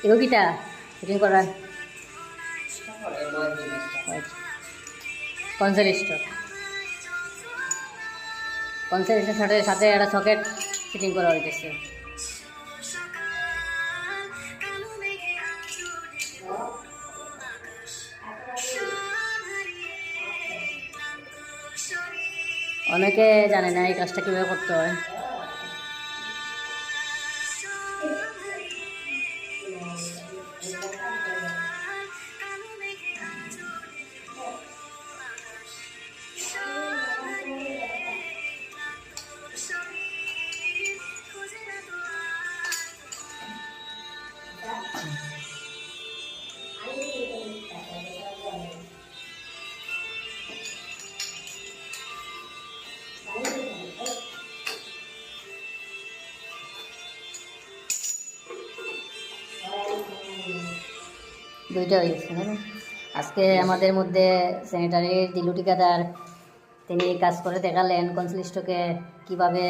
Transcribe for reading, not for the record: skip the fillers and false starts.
এগোকিটা fitting করা কনসারিস্টর সাথে সাথে একটা সকেট ফিটিং করা হইতেছে। অনেকে জানে না এই কাজটা কীভাবে করতে হয়। দুইটা হয়ে গেছে। হ্যাঁ, আজকে আমাদের মধ্যে স্যানিটারি দিলু ঠিকাদার তিনি কাজ করে দেখালেন কনসিলিস্টকে কীভাবে